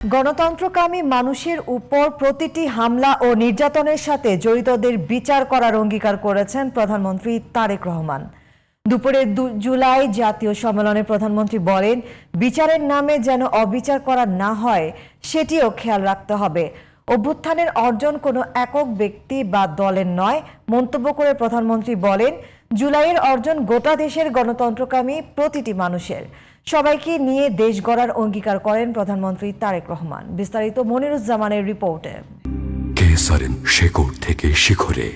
গণতন্ত্রকামী মানুষের উপর প্রতিটি হামলা ও নির্যাতনের সাথে জড়িতদের বিচার করার অঙ্গীকার করেছেন প্রধানমন্ত্রী তারেক রহমান। দুপুরে জুলাই জাতীয় সম্মেলনে প্রধানমন্ত্রী বলেন, বিচারের নামে যেন অবিচার করা না হয় সেটিও খেয়াল রাখতে হবে। অভ্যুত্থানের অর্জন কোনো একক ব্যক্তি বা দলের নয়। মন্তব্য করে প্রধানমন্ত্রী বলেন, জুলাইয়ের অর্জন গোটা দেশের গণতন্ত্রকামী প্রতিটি মানুষের। সবাইকে নিয়ে দেশ গড়ার অঙ্গীকার করেন প্রধানমন্ত্রী তারেক রহমান। বিস্তারিত মনিরুজ্জামানের রিপোর্টে। শেকড় থেকে শিখরে।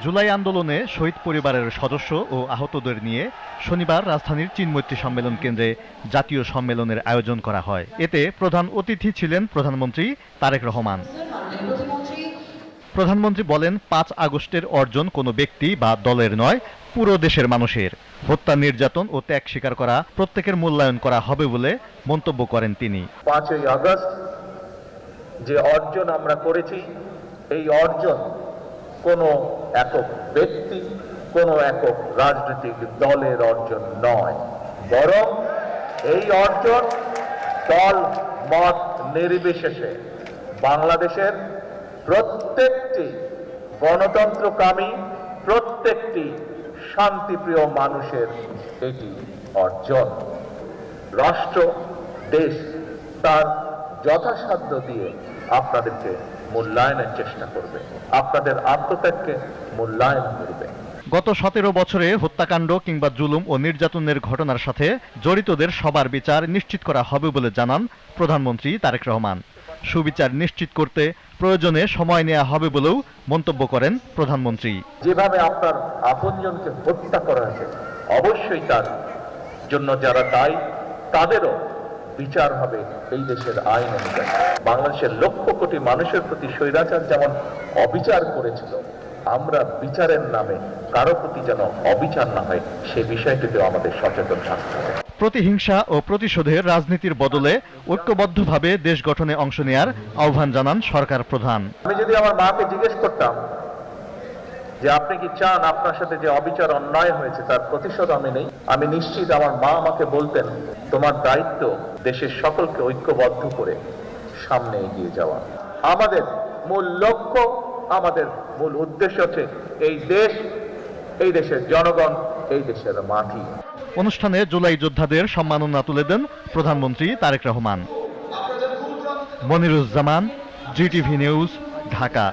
জুলাই আন্দোলনে শহীদ পরিবারের সদস্য ও আহতদের নিয়ে শনিবার রাজধানীর চিন্মৈত্রী সম্মেলন কেন্দ্রে জাতীয় সম্মেলনের আয়োজন করা হয়। এতে প্রধান অতিথি ছিলেন প্রধানমন্ত্রী তারেক রহমান। প্রধানমন্ত্রী বলেন, ৫ আগস্টের অর্জন কোনো ব্যক্তি বা দলের নয়, পুরো দেশের মানুষের। হত্যা, নির্যাতন ও ত্যাগ স্বীকার করা প্রত্যেকের মূল্যায়ন করা হবে বলে মন্তব্য করেন তিনি। ৫ই আগস্ট যে অর্জন আমরা করেছি, এই অর্জন কোনো একক ব্যক্তি, কোনো একক রাজনৈতিক দলের অর্জন নয়, বরং এই অর্জন দল মত নির্বিশেষে বাংলাদেশের প্রত্যেকটি গণতন্ত্রকামী, প্রত্যেকটি শান্তিপ্রিয় মানুষের এটি অর্জন। রাষ্ট্র, দেশ তার যথাসাধ্য দিয়ে আপনাদেরকে মূল্যায়নের চেষ্টা করবে, আপনাদের আত্মত্যাগকে মূল্যায়ন করবে। গত 17 বছরে হত্যাকাণ্ড কিংবা জুলুম ও নির্যাতনের ঘটনার সাথে জড়িতদের সবার বিচার নিশ্চিত করা হবে বলে জানান প্রধানমন্ত্রী তারেক রহমান। সুবিচার নিশ্চিত করতে প্রয়োজনে সময় নেওয়া হবে বলেও মন্তব্য করেন প্রধানমন্ত্রী। যেভাবে আপনার আপনজনকে হত্যা করা হয়েছে, অবশ্যই তার জন্য যারা দায়ী তাদেরও বিচার হবে এই দেশের আইন অনুযায়ী। বাংলাদেশের লক্ষ কোটি মানুষের প্রতি স্বৈরাচার যেমন অবিচার করেছিল, আমরা বিচারের নামে কারো প্রতি যেন অবিচার না হয় সে বিষয়টিতেও আমাদের সচেতন থাকতে হবে। প্রতিহিংসা ও প্রতিশোধের রাজনীতির বদলে ঐক্যবদ্ধভাবে দেশ গঠনে অংশ নেয়ার আহ্বান জানান সরকার প্রধান। আমি যদি আমার মাকে জিজ্ঞেস করতাম যে আপনি কি চান আপনার সাথে যে অবিচার অন্যায় হয়েছে তার প্রতিশোধ আমি নেই, আমি নিশ্চিত আমার মা আমাকে বলতেন, তোমার দায়িত্ব দেশের সকলকে ঐক্যবদ্ধ করে সামনে এগিয়ে যাওয়া। আমাদের মূল লক্ষ্য, আমাদের মূল উদ্দেশ্য হচ্ছে এই দেশ, এই দেশের জনগণ, এই দেশের মাটি। অনুষ্ঠানে জুলাই যোদ্ধাদের সম্মাননা তুলে দেন প্রধানমন্ত্রী তারেক রহমান। Moniruzzaman, GTV news, Dhaka.